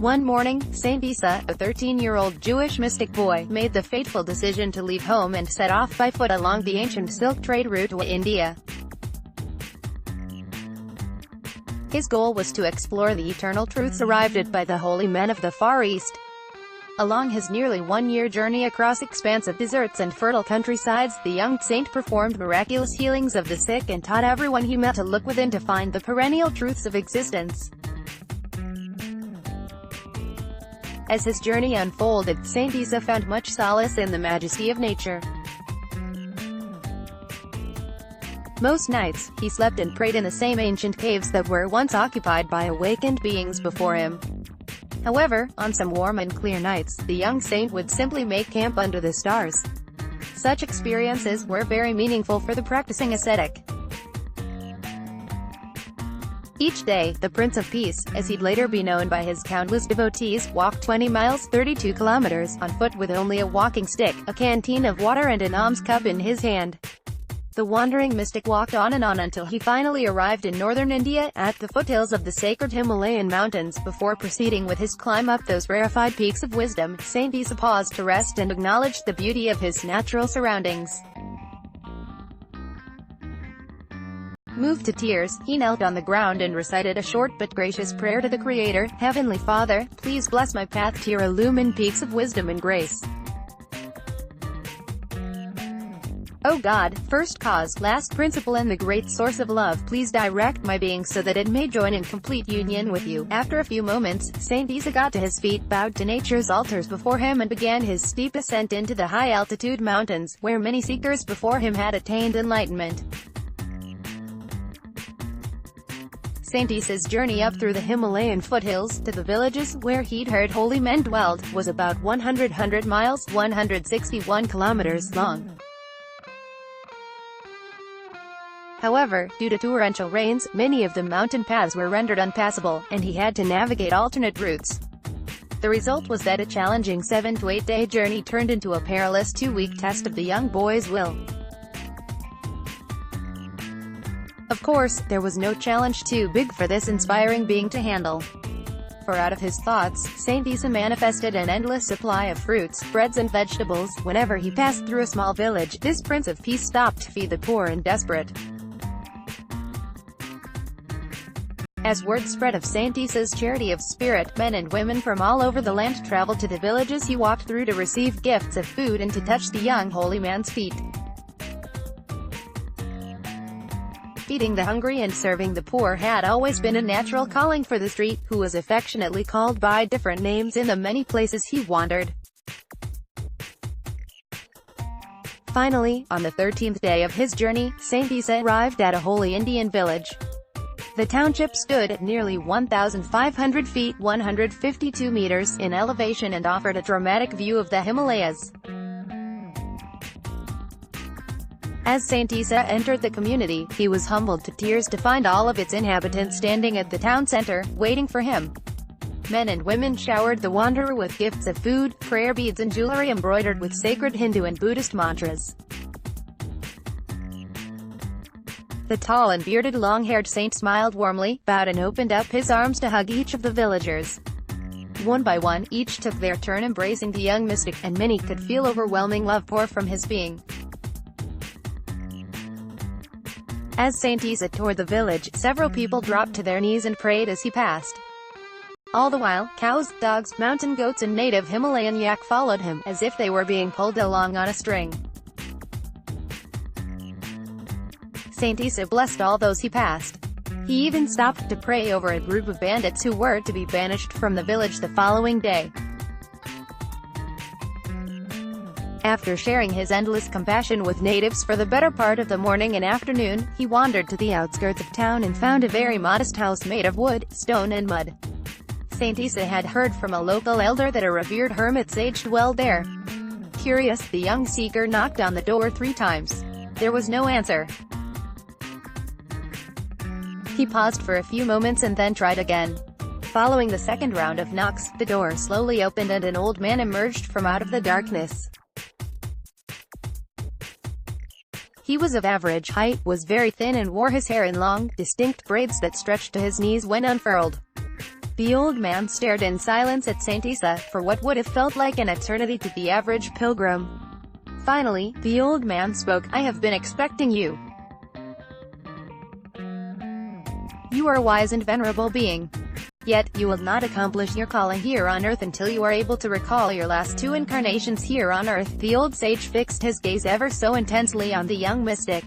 One morning, Saint Issa, a 13-year-old Jewish mystic boy, made the fateful decision to leave home and set off by foot along the ancient silk trade route to India. His goal was to explore the eternal truths arrived at by the holy men of the Far East. Along his nearly one-year journey across expansive deserts and fertile countrysides, the young saint performed miraculous healings of the sick and taught everyone he met to look within to find the perennial truths of existence. As his journey unfolded, Saint Issa found much solace in the majesty of nature. Most nights, he slept and prayed in the same ancient caves that were once occupied by awakened beings before him. However, on some warm and clear nights, the young saint would simply make camp under the stars. Such experiences were very meaningful for the practicing ascetic. Each day, the Prince of Peace, as he'd later be known by his countless devotees, walked 20 miles 32 kilometers, on foot with only a walking stick, a canteen of water and an alms cup in his hand. The wandering mystic walked on and on until he finally arrived in northern India, at the foothills of the sacred Himalayan mountains. Before proceeding with his climb up those rarefied peaks of wisdom, Saint Issa paused to rest and acknowledge the beauty of his natural surroundings. Moved to tears, he knelt on the ground and recited a short but gracious prayer to the Creator. Heavenly Father, please bless my path to your illumined peaks of wisdom and grace. O God, first cause, last principle and the great source of love, please direct my being so that it may join in complete union with you. After a few moments, Saint Issa got to his feet, bowed to nature's altars before him and began his steep ascent into the high-altitude mountains, where many seekers before him had attained enlightenment. Saint Issa's journey up through the Himalayan foothills, to the villages where he'd heard holy men dwelled, was about 100 miles, 161 kilometers long. However, due to torrential rains, many of the mountain paths were rendered unpassable, and he had to navigate alternate routes. The result was that a challenging 7 to 8 day journey turned into a perilous 2-week test of the young boy's will. Of course, there was no challenge too big for this inspiring being to handle. For out of his thoughts, Saint Issa manifested an endless supply of fruits, breads and vegetables. Whenever he passed through a small village, this Prince of Peace stopped to feed the poor and desperate. As word spread of Saint Issa's charity of spirit, men and women from all over the land traveled to the villages he walked through to receive gifts of food and to touch the young holy man's feet. Feeding the hungry and serving the poor had always been a natural calling for the street, who was affectionately called by different names in the many places he wandered. Finally, on the 13th day of his journey, Saint Issa arrived at a holy Indian village. The township stood at nearly 1,500 feet 152 meters in elevation and offered a dramatic view of the Himalayas. As Saint Issa entered the community, he was humbled to tears to find all of its inhabitants standing at the town center, waiting for him. Men and women showered the wanderer with gifts of food, prayer beads and jewelry embroidered with sacred Hindu and Buddhist mantras. The tall and bearded long-haired saint smiled warmly, bowed and opened up his arms to hug each of the villagers. One by one, each took their turn embracing the young mystic, and many could feel overwhelming love pour from his being. As Saint Issa toured the village, several people dropped to their knees and prayed as he passed. All the while, cows, dogs, mountain goats and native Himalayan yak followed him, as if they were being pulled along on a string. Saint Issa blessed all those he passed. He even stopped to pray over a group of bandits who were to be banished from the village the following day. After sharing his endless compassion with natives for the better part of the morning and afternoon, he wandered to the outskirts of town and found a very modest house made of wood, stone and mud. Saint Issa had heard from a local elder that a revered hermit sage dwelled there. Curious, the young seeker knocked on the door 3 times. There was no answer. He paused for a few moments and then tried again. Following the second round of knocks, the door slowly opened and an old man emerged from out of the darkness. He was of average height, was very thin and wore his hair in long, distinct braids that stretched to his knees when unfurled. The old man stared in silence at Saint Issa, for what would have felt like an eternity to the average pilgrim. Finally, the old man spoke. "I have been expecting you. You are a wise and venerable being. Yet, you will not accomplish your calling here on earth until you are able to recall your last 2 incarnations here on earth." The old sage fixed his gaze ever so intensely on the young mystic.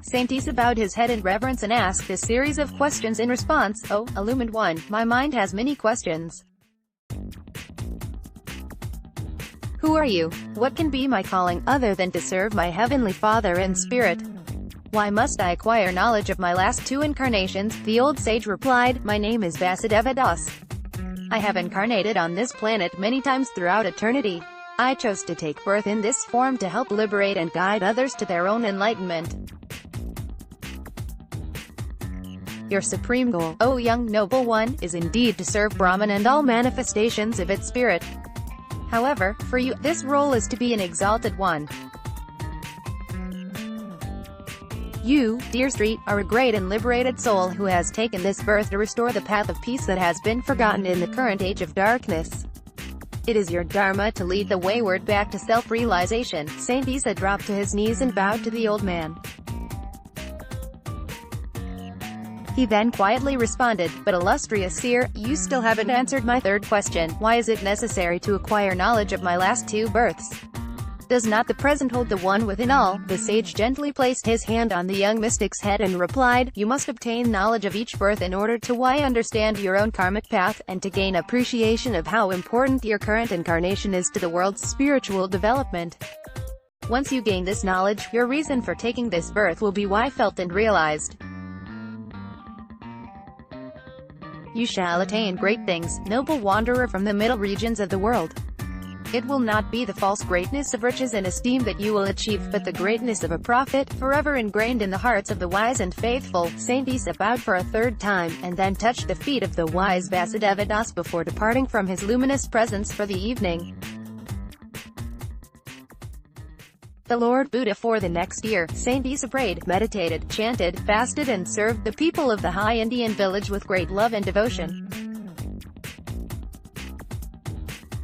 Saint Issa bowed his head in reverence and asked a series of questions in response. "Oh, illumined one, my mind has many questions. Who are you? What can be my calling, other than to serve my heavenly Father in spirit? Why must I acquire knowledge of my last 2 incarnations?" The old sage replied, "My name is Vasudeva Das. I have incarnated on this planet many times throughout eternity. I chose to take birth in this form to help liberate and guide others to their own enlightenment. Your supreme goal, O young noble one, is indeed to serve Brahman and all manifestations of its spirit. However, for you, this role is to be an exalted one. You, dear Street, are a great and liberated soul who has taken this birth to restore the path of peace that has been forgotten in the current age of darkness. It is your dharma to lead the wayward back to self-realization." Saint Issa dropped to his knees and bowed to the old man. He then quietly responded, "But illustrious seer, you still haven't answered my 3rd question. Why is it necessary to acquire knowledge of my last 2 births? Does not the present hold the one within all?" The sage gently placed his hand on the young mystic's head and replied, "You must obtain knowledge of each birth in order to understand your own karmic path, and to gain appreciation of how important your current incarnation is to the world's spiritual development. Once you gain this knowledge, your reason for taking this birth will be felt and realized. You shall attain great things, noble wanderer from the middle regions of the world. It will not be the false greatness of riches and esteem that you will achieve, but the greatness of a prophet, forever ingrained in the hearts of the wise and faithful." Saint Issa bowed for a 3rd time, and then touched the feet of the wise Vasudeva Das before departing from his luminous presence for the evening. The Lord Buddha. For the next year, Saint Issa prayed, meditated, chanted, fasted and served the people of the high Indian village with great love and devotion.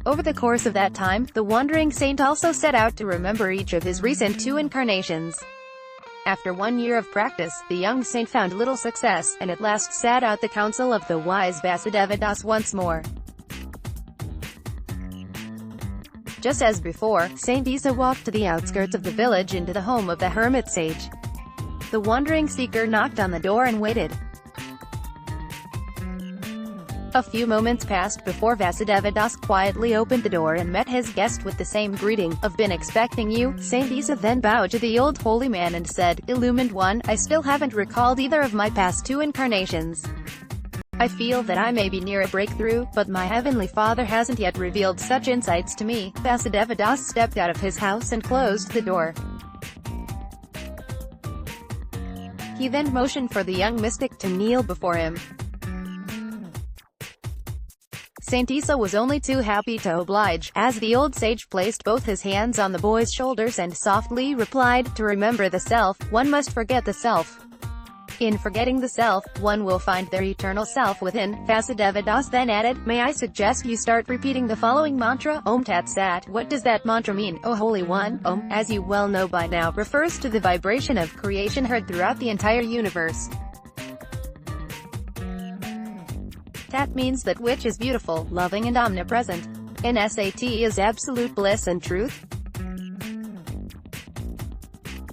Over the course of that time, the wandering saint also set out to remember each of his recent 2 incarnations. After 1 year of practice, the young saint found little success, and at last sat out the counsel of the wise Vasudeva Das once more. Just as before, Saint Issa walked to the outskirts of the village into the home of the hermit sage. The wandering seeker knocked on the door and waited. A few moments passed before Vasudeva Das quietly opened the door and met his guest with the same greeting, "I've been expecting you." Saint Issa then bowed to the old holy man and said, "Illumined one, I still haven't recalled either of my past 2 incarnations. I feel that I may be near a breakthrough, but my heavenly Father hasn't yet revealed such insights to me." Vasudeva Das stepped out of his house and closed the door. He then motioned for the young mystic to kneel before him. Saint Issa was only too happy to oblige, as the old sage placed both his hands on the boy's shoulders and softly replied, "To remember the self, one must forget the self. In forgetting the self, one will find their eternal self within." Vasudeva Das then added, "May I suggest you start repeating the following mantra, Om Tat Sat." "What does that mantra mean, O Holy One?" Om, as you well know by now, refers to the vibration of creation heard throughout the entire universe. Tat means that which is beautiful, loving and omnipresent. And Sat is absolute bliss and truth.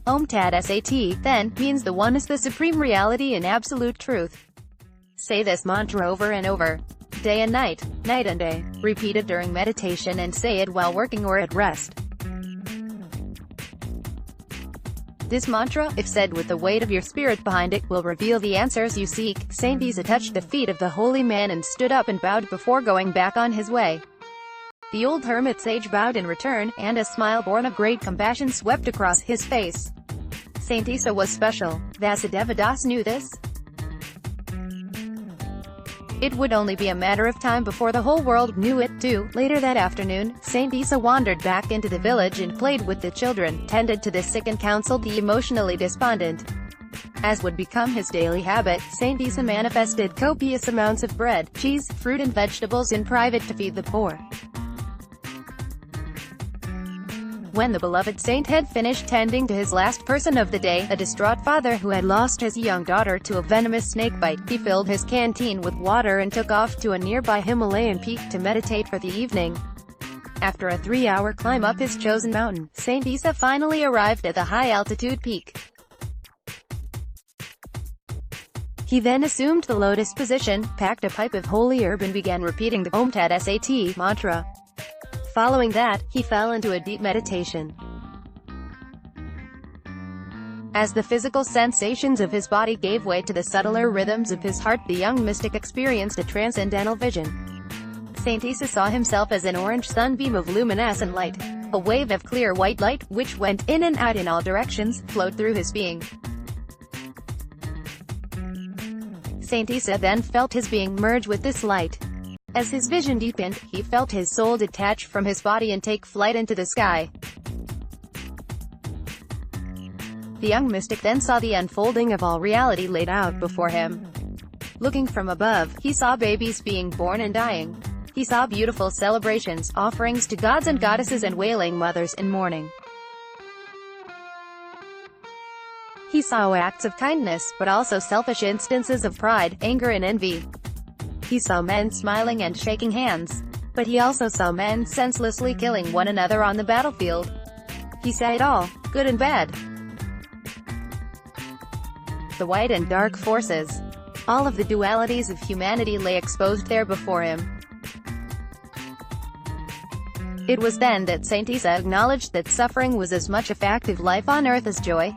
Om Tat Sat, then, means the One is the supreme reality and absolute truth. Say this mantra over and over, day and night and day. Repeat it during meditation and say it while working or at rest. This mantra, if said with the weight of your spirit behind it, will reveal the answers you seek. Saint Issa touched the feet of the holy man and stood up and bowed before going back on his way. The old hermit sage bowed in return, and a smile born of great compassion swept across his face. Saint Issa was special. Vasudeva Das knew this. It would only be a matter of time before the whole world knew it too. Later that afternoon, Saint Issa wandered back into the village and played with the children, tended to the sick and counseled the emotionally despondent. As would become his daily habit, Saint Issa manifested copious amounts of bread, cheese, fruit and vegetables in private to feed the poor. When the beloved saint had finished tending to his last person of the day, a distraught father who had lost his young daughter to a venomous snakebite, he filled his canteen with water and took off to a nearby Himalayan peak to meditate for the evening. After a 3-hour climb up his chosen mountain, Saint Issa finally arrived at the high-altitude peak. He then assumed the lotus position, packed a pipe of holy herb and began repeating the Om Tat Sat mantra. Following that, he fell into a deep meditation. As the physical sensations of his body gave way to the subtler rhythms of his heart, the young mystic experienced a transcendental vision. Saint Issa saw himself as an orange sunbeam of luminescent light. A wave of clear white light, which went in and out in all directions, flowed through his being. Saint Issa then felt his being merge with this light. As his vision deepened, he felt his soul detach from his body and take flight into the sky. The young mystic then saw the unfolding of all reality laid out before him. Looking from above, he saw babies being born and dying. He saw beautiful celebrations, offerings to gods and goddesses and wailing mothers in mourning. He saw acts of kindness, but also selfish instances of pride, anger and envy. He saw men smiling and shaking hands. But he also saw men senselessly killing one another on the battlefield. He saw it all, good and bad. The white and dark forces. All of the dualities of humanity lay exposed there before him. It was then that Saint Issa acknowledged that suffering was as much a fact of life on earth as joy.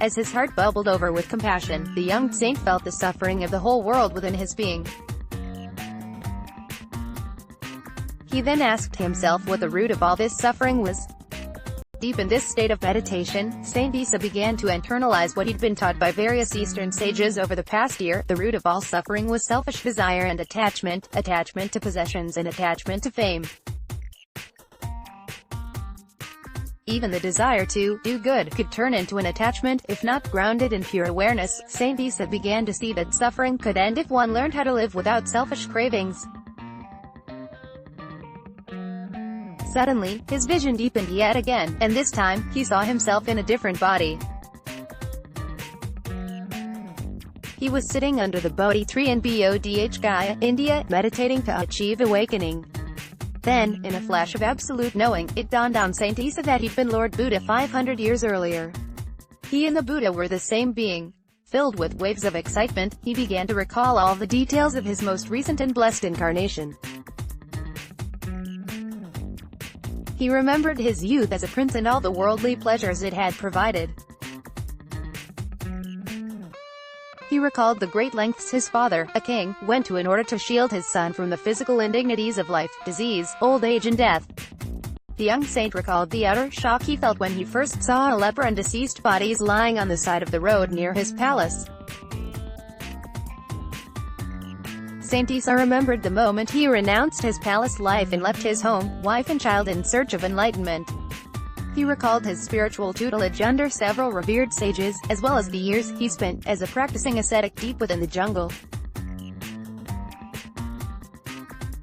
As his heart bubbled over with compassion, the young saint felt the suffering of the whole world within his being. He then asked himself what the root of all this suffering was. Deep in this state of meditation, Saint Issa began to internalize what he'd been taught by various Eastern sages over the past year. The root of all suffering was selfish desire and attachment to possessions and attachment to fame. Even the desire to do good could turn into an attachment, if not grounded in pure awareness. Saint Issa began to see that suffering could end if one learned how to live without selfish cravings. Suddenly, his vision deepened yet again, and this time, he saw himself in a different body. He was sitting under the Bodhi tree in Bodh Gaya, India, meditating to achieve awakening. Then, in a flash of absolute knowing, it dawned on Saint Issa that he'd been Lord Buddha 500 years earlier. He and the Buddha were the same being. Filled with waves of excitement, he began to recall all the details of his most recent and blessed incarnation. He remembered his youth as a prince and all the worldly pleasures it had provided. He recalled the great lengths his father, a king, went to in order to shield his son from the physical indignities of life, disease, old age and death. The young saint recalled the utter shock he felt when he first saw a leper and deceased bodies lying on the side of the road near his palace. Saint Issa remembered the moment he renounced his palace life and left his home, wife and child in search of enlightenment. He recalled his spiritual tutelage under several revered sages, as well as the years he spent as a practicing ascetic deep within the jungle.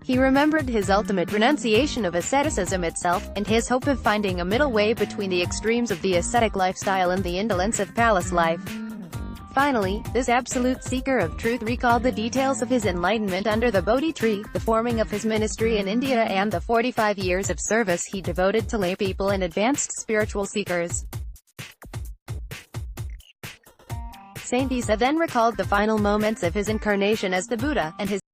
He remembered his ultimate renunciation of asceticism itself, and his hope of finding a middle way between the extremes of the ascetic lifestyle and the indolence of palace life. Finally, this absolute seeker of truth recalled the details of his enlightenment under the Bodhi tree, the forming of his ministry in India and the 45 years of service he devoted to lay people and advanced spiritual seekers. Saint Issa then recalled the final moments of his incarnation as the Buddha, and his